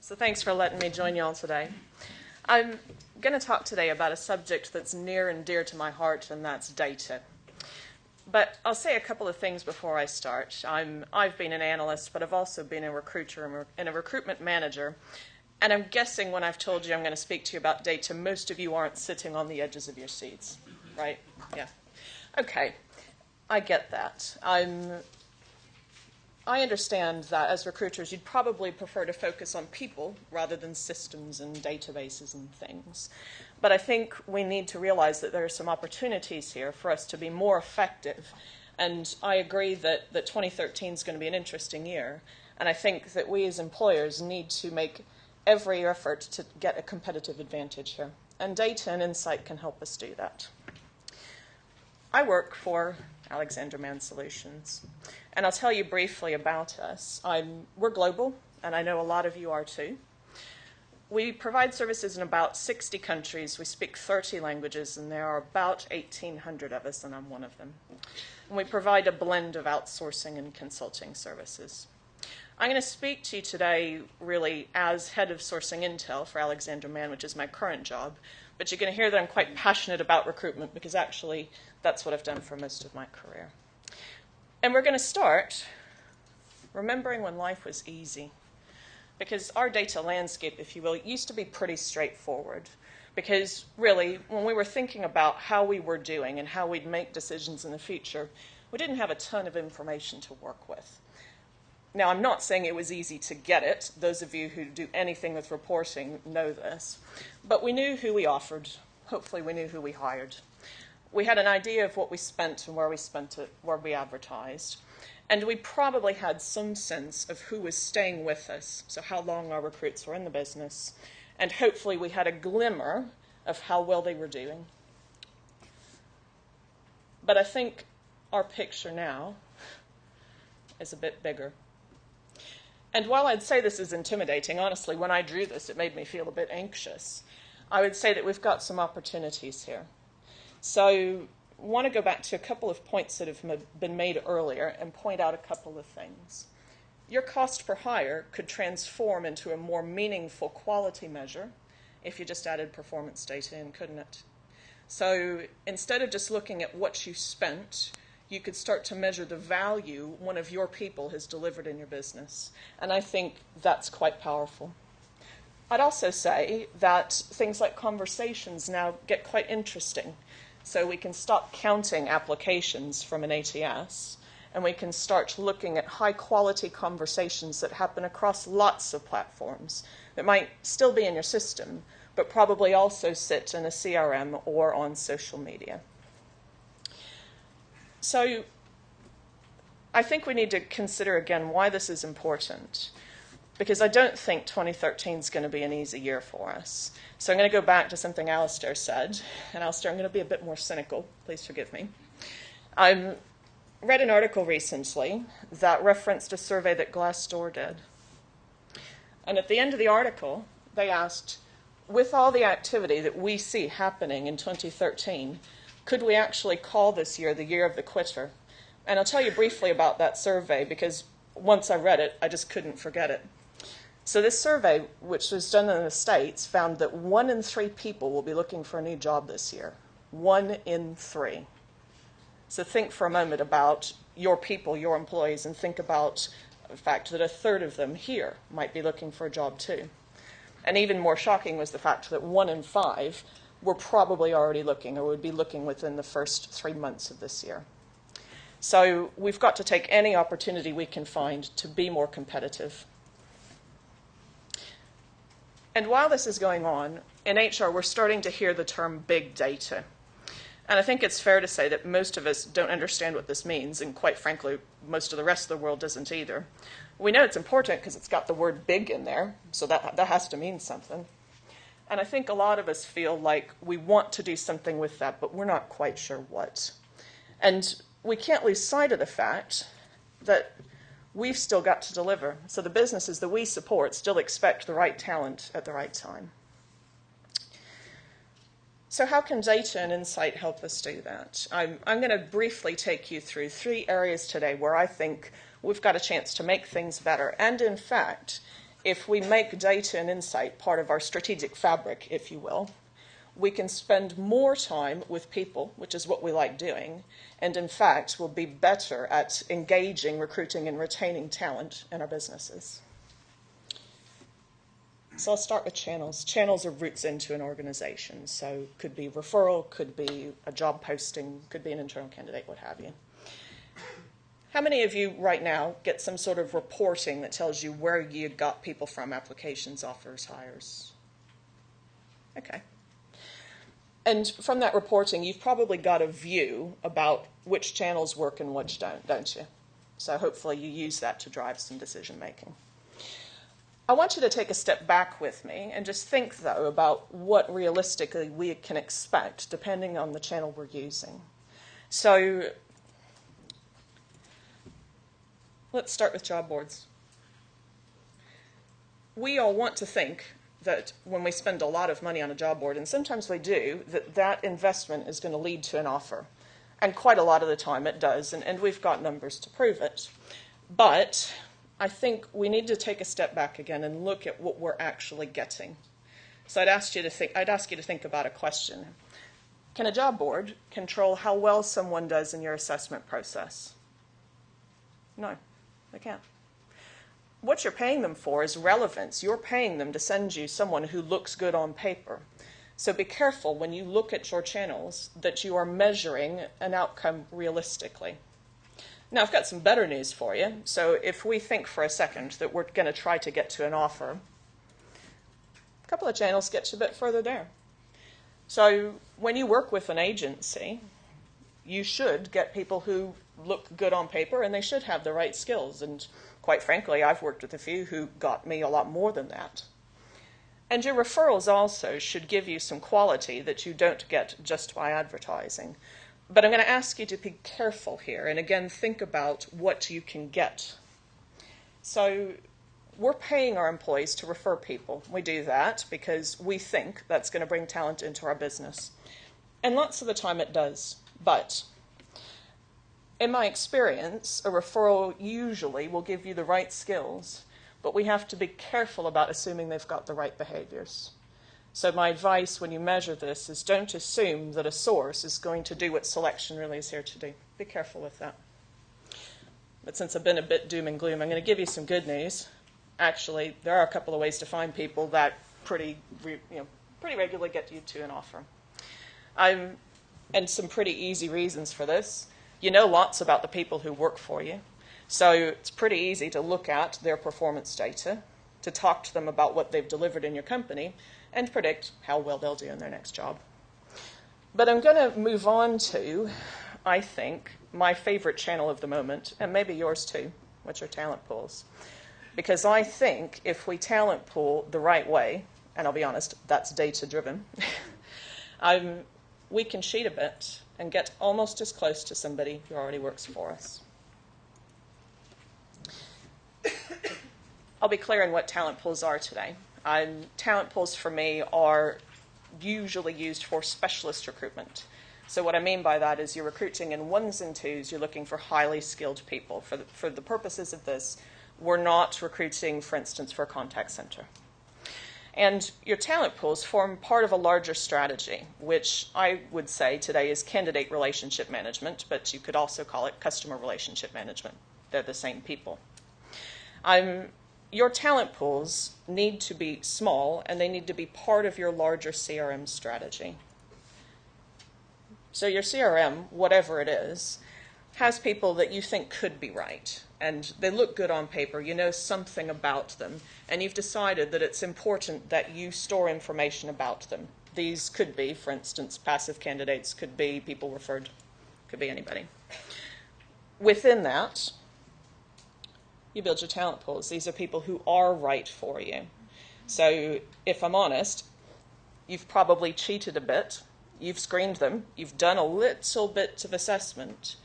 So thanks for letting me join you all today. I'm going to talk today about a subject that's near and dear to my heart, and that's data. But I'll say a couple of things before I start. I've been an analyst, but I've also been a recruiter and a recruitment manager. And I'm guessing when I've told you I'm going to speak to you about data, most of you aren't sitting on the edges of your seats, right? Yeah. Okay. I get that. I understand that as recruiters, you'd probably prefer to focus on people rather than systems and databases and things. But I think we need to realize that there are some opportunities here for us to be more effective. And I agree that 2013 is going to be an interesting year. And I think that we as employers need to make every effort to get a competitive advantage here. And data and insight can help us do that. I work for Alexander Mann Solutions. And I'll tell you briefly about us. We're global, and I know a lot of you are too. We provide services in about 60 countries. We speak 30 languages, and there are about 1,800 of us, and I'm one of them. And we provide a blend of outsourcing and consulting services. I'm going to speak to you today really as head of sourcing intel for Alexander Mann, which is my current job. But you're going to hear that I'm quite passionate about recruitment because actually that's what I've done for most of my career. And we're going to start remembering when life was easy. Because our data landscape, if you will, used to be pretty straightforward. Because really, when we were thinking about how we were doing and how we'd make decisions in the future, we didn't have a ton of information to work with. Now, I'm not saying it was easy to get it. Those of you who do anything with reporting know this. But we knew who we offered. Hopefully, we knew who we hired. We had an idea of what we spent and where we spent it, where we advertised. And we probably had some sense of who was staying with us, so how long our recruits were in the business. And hopefully, we had a glimmer of how well they were doing. But I think our picture now is a bit bigger. And while I'd say this is intimidating, honestly, when I drew this, it made me feel a bit anxious. I would say that we've got some opportunities here. So I want to go back to a couple of points that have been made earlier and point out a couple of things. Your cost per hire could transform into a more meaningful quality measure if you just added performance data in, couldn't it? So instead of just looking at what you spent, you could start to measure the value one of your people has delivered in your business. And I think that's quite powerful. I'd also say that things like conversations now get quite interesting. So we can stop counting applications from an ATS, and we can start looking at high-quality conversations that happen across lots of platforms that might still be in your system, but probably also sit in a CRM or on social media. So I think we need to consider again why this is important, because I don't think 2013 is going to be an easy year for us. So I'm going to go back to something Alistair said, and Alistair, I'm going to be a bit more cynical. Please forgive me. I read an article recently that referenced a survey that Glassdoor did. And at the end of the article, they asked, with all the activity that we see happening in 2013, could we actually call this year the year of the quitter? And I'll tell you briefly about that survey because once I read it, I just couldn't forget it. So this survey, which was done in the States, found that 1 in 3 people will be looking for a new job this year. 1 in 3. So think for a moment about your people, your employees, and think about the fact that 1/3 of them here might be looking for a job too. And even more shocking was the fact that 1 in 5 were probably already looking or would be looking within the first 3 months of this year. So we've got to take any opportunity we can find to be more competitive. And while this is going on, in HR, we're starting to hear the term big data. And I think it's fair to say that most of us don't understand what this means, and quite frankly, most of the rest of the world doesn't either. We know it's important because it's got the word big in there, so that has to mean something. And I think a lot of us feel like we want to do something with that, but we're not quite sure what. And we can't lose sight of the fact that we've still got to deliver. So the businesses that we support still expect the right talent at the right time. So how can data and insight help us do that? I'm going to briefly take you through 3 areas today where I think we've got a chance to make things better. And in fact, if we make data and insight part of our strategic fabric, if you will, we can spend more time with people, which is what we like doing, and in fact will be better at engaging, recruiting, and retaining talent in our businesses. So I'll start with channels. Channels are routes into an organization. So it could be referral, could be a job posting, could be an internal candidate, what have you. How many of you right now get some sort of reporting that tells you where you got people from, applications, offers, hires? Okay. And from that reporting, you've probably got a view about which channels work and which don't you? So hopefully you use that to drive some decision making. I want you to take a step back with me and just think, though, about what realistically we can expect depending on the channel we're using. So let's start with job boards. We all want to think that when we spend a lot of money on a job board, and sometimes we do, that investment is going to lead to an offer. And quite a lot of the time it does, and we've got numbers to prove it. But I think we need to take a step back again and look at what we're actually getting. So I'd ask you to think about a question. Can a job board control how well someone does in your assessment process? No, they can't. What you're paying them for is relevance. You're paying them to send you someone who looks good on paper. So be careful when you look at your channels that you are measuring an outcome realistically. Now, I've got some better news for you. So if we think for a second that we're going to try to get to an offer, a couple of channels get you a bit further there. So when you work with an agency, you should get people who look good on paper, and they should have the right skills. And quite frankly, I've worked with a few who got me a lot more than that. And your referrals also should give you some quality that you don't get just by advertising. But I'm going to ask you to be careful here, and again, think about what you can get. So we're paying our employees to refer people. We do that because we think that's going to bring talent into our business. And lots of the time it does. But in my experience, a referral usually will give you the right skills, but we have to be careful about assuming they've got the right behaviors. So my advice when you measure this is don't assume that a source is going to do what selection really is here to do. Be careful with that. But since I've been a bit doom and gloom, I'm going to give you some good news. Actually, there are a couple of ways to find people that pretty regularly get you to an offer. And some pretty easy reasons for this. You know lots about the people who work for you. So it's pretty easy to look at their performance data, to talk to them about what they've delivered in your company, and predict how well they'll do in their next job. But I'm going to move on to, I think, my favorite channel of the moment, and maybe yours too, which are talent pools. Because I think if we talent pool the right way, and I'll be honest, that's data-driven, we can cheat a bit and get almost as close to somebody who already works for us. I'll be clear on what talent pools are today. Talent pools for me are usually used for specialist recruitment. So what I mean by that is you're recruiting in ones and twos, you're looking for highly skilled people. For the purposes of this, we're not recruiting, for instance, for a contact center. And your talent pools form part of a larger strategy, which I would say today is candidate relationship management, but you could also call it customer relationship management. They're the same people. Your talent pools need to be small, and they need to be part of your larger CRM strategy. So your CRM, whatever it is, has people that you think could be right, and they look good on paper, you know something about them, and you've decided that it's important that you store information about them. These could be, for instance, passive candidates, could be people referred, could be anybody. Within that, you build your talent pools. These are people who are right for you. So if I'm honest, you've probably cheated a bit. You've screened them. You've done a little bit of assessment.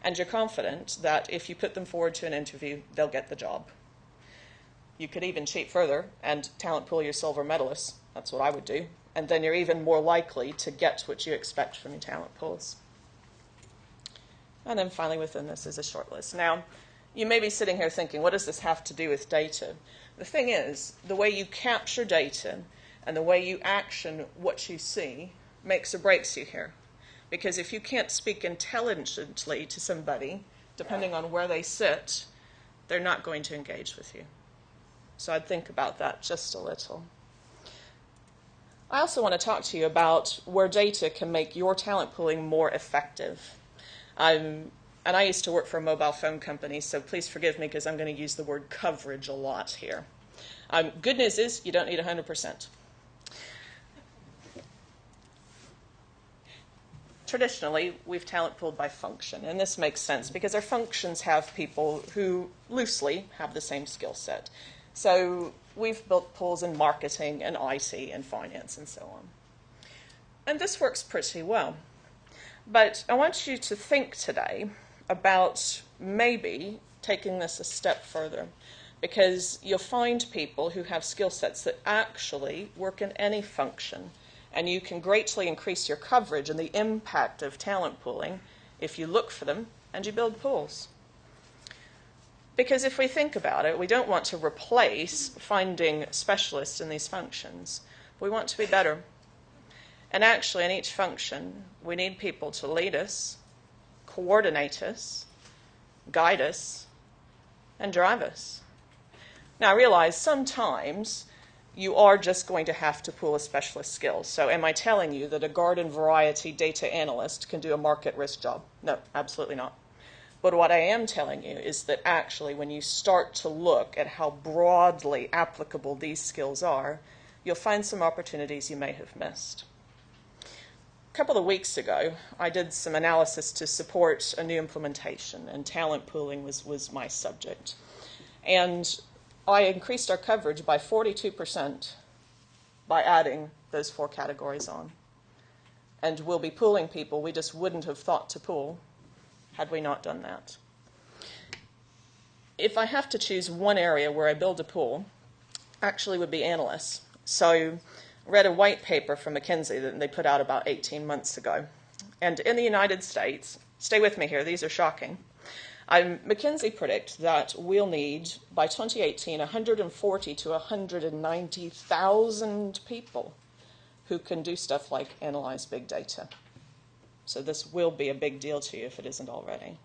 And you're confident that if you put them forward to an interview, they'll get the job. You could even cheat further and talent pool your silver medalists. That's what I would do. And then you're even more likely to get what you expect from your talent pools. And then finally within this is a short list. Now, You may be sitting here thinking, what does this have to do with data? The thing is, the way you capture data and the way you action what you see makes or breaks you here. Because if you can't speak intelligently to somebody, depending on where they sit, they're not going to engage with you. So I'd think about that just a little. I also want to talk to you about where data can make your talent pooling more effective. And I used to work for a mobile phone company, so please forgive me because I'm going to use the word coverage a lot here. Good news is you don't need 100%. Traditionally, we've talent pooled by function, and this makes sense because our functions have people who loosely have the same skill set. So we've built pools in marketing and IT and finance and so on. And this works pretty well. But I want you to think today about maybe taking this a step further, because you'll find people who have skill sets that actually work in any function, and you can greatly increase your coverage and the impact of talent pooling if you look for them and you build pools. Because if we think about it, we don't want to replace finding specialists in these functions. We want to be better. And actually, in each function, we need people to lead us, coordinate us, guide us, and drive us. Now, I realize sometimes you are just going to have to pool a specialist skill. So am I telling you that a garden variety data analyst can do a market risk job? No, absolutely not. But what I am telling you is that actually when you start to look at how broadly applicable these skills are, you'll find some opportunities you may have missed. A couple of weeks ago, I did some analysis to support a new implementation, and talent pooling was my subject. And I increased our coverage by 42% by adding those 4 categories on. And we'll be pooling people we just wouldn't have thought to pool had we not done that. If I have to choose one area where I build a pool, actually would be analysts. So I read a white paper from McKinsey that they put out about 18 months ago. And in the United States, stay with me here, these are shocking, McKinsey predict that we'll need, by 2018, 140 to 190,000 people who can do stuff like analyze big data. So this will be a big deal to you if it isn't already.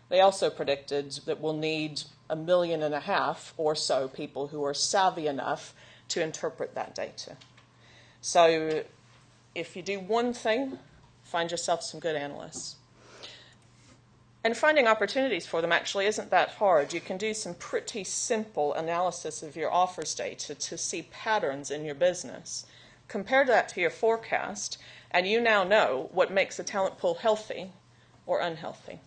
They also predicted that we'll need 1.5 million or so people who are savvy enough to interpret that data. So if you do one thing, find yourself some good analysts. And finding opportunities for them actually isn't that hard. You can do some pretty simple analysis of your offers data to see patterns in your business. Compare that to your forecast, and you now know what makes a talent pool healthy or unhealthy.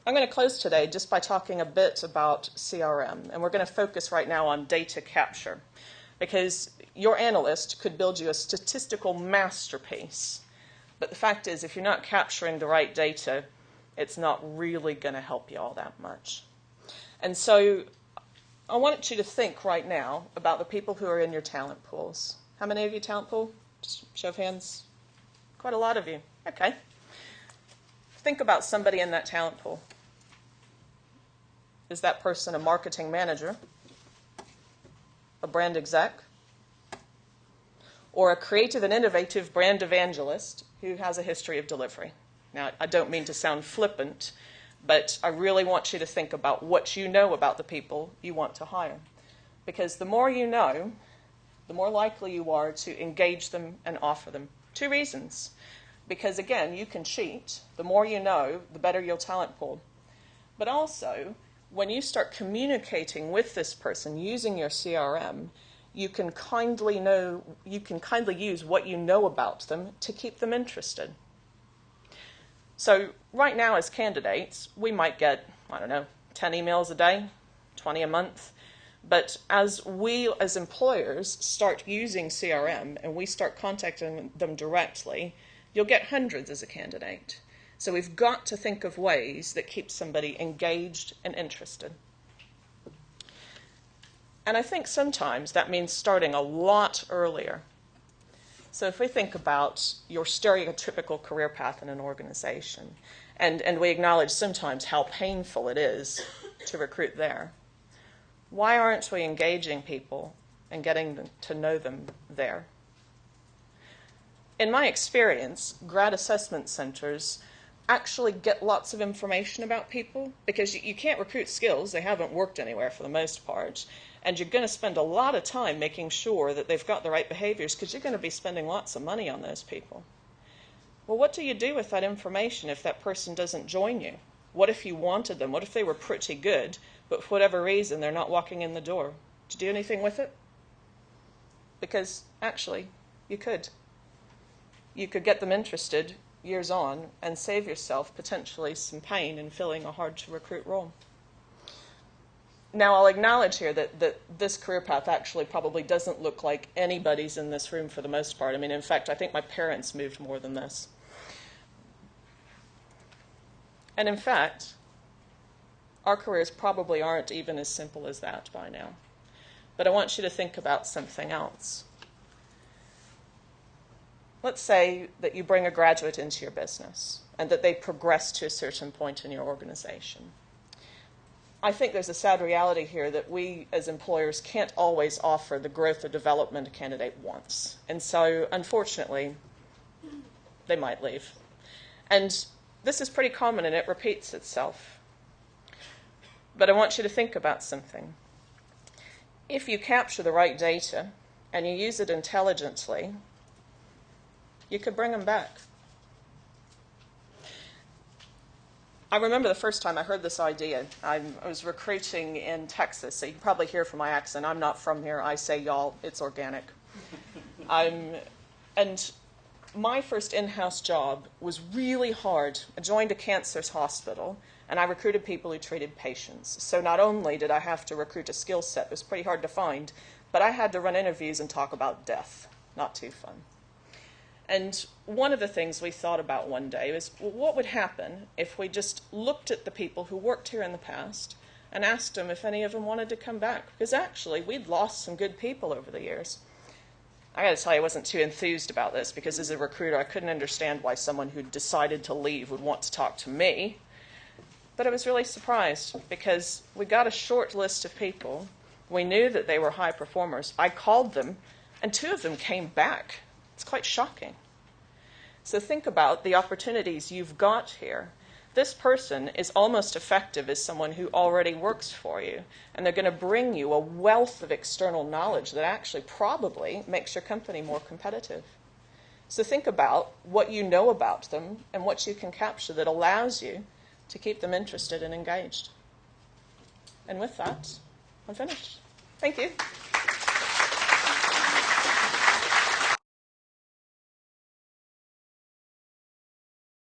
I'm going to close today just by talking a bit about CRM, and we're going to focus right now on data capture, because your analyst could build you a statistical masterpiece. But the fact is, if you're not capturing the right data, it's not really going to help you all that much. And so I want you to think right now about the people who are in your talent pools. How many of you talent pool? Just show of hands. Quite a lot of you. Okay. Think about somebody in that talent pool. Is that person a marketing manager, a brand exec, or a creative and innovative brand evangelist who has a history of delivery? Now, I don't mean to sound flippant, but I really want you to think about what you know about the people you want to hire. Because the more you know, the more likely you are to engage them and offer them. 2 reasons. Because again, you can cheat. The more you know, the better your talent pool. But also, when you start communicating with this person using your CRM, you can kindly use what you know about them to keep them interested. So right now as candidates, we might get, 10 emails a day, 20 a month. But as we as employers start using CRM and we start contacting them directly, you'll get hundreds as a candidate. So we've got to think of ways that keep somebody engaged and interested. And I think sometimes that means starting a lot earlier. So if we think about your stereotypical career path in an organization, And we acknowledge sometimes how painful it is to recruit there. Why aren't we engaging people and getting to know them there? In my experience, grad assessment centers actually get lots of information about people because you can't recruit skills. They haven't worked anywhere for the most part. And you're going to spend a lot of time making sure that they've got the right behaviors because you're going to be spending lots of money on those people. Well, what do you do with that information if that person doesn't join you? What if you wanted them? What if they were pretty good, but for whatever reason they're not walking in the door? Did you do anything with it? Because actually, you could. You could get them interested years on and save yourself potentially some pain in filling a hard-to-recruit role. Now, I'll acknowledge here that this career path actually probably doesn't look like anybody's in this room for the most part. I mean, in fact, I think my parents moved more than this. And in fact, our careers probably aren't even as simple as that by now. But I want you to think about something else. Let's say that you bring a graduate into your business and that they progress to a certain point in your organization. I think there's a sad reality here that we as employers can't always offer the growth or development a candidate wants. And so, unfortunately, they might leave. And this is pretty common and it repeats itself. But I want you to think about something. If you capture the right data and you use it intelligently, you could bring them back. I remember the first time I heard this idea. I was recruiting in Texas, so you can probably hear from my accent. I'm not from here. I say y'all. It's organic. And my first in-house job was really hard. I joined a cancer hospital, and I recruited people who treated patients. So not only did I have to recruit a skill set, it was pretty hard to find, but I had to run interviews and talk about death. Not too fun. And one of the things we thought about one day was, well, what would happen if we just looked at the people who worked here in the past and asked them if any of them wanted to come back? Because actually, we'd lost some good people over the years. I got to tell you, I wasn't too enthused about this because as a recruiter, I couldn't understand why someone who decided to leave would want to talk to me. But I was really surprised because we got a short list of people. We knew that they were high performers. I called them, and 2 of them came back. It's quite shocking. So think about the opportunities you've got here. This person is almost effective as someone who already works for you, and they're going to bring you a wealth of external knowledge that actually probably makes your company more competitive. So think about what you know about them and what you can capture that allows you to keep them interested and engaged. And with that, I'm finished. Thank you.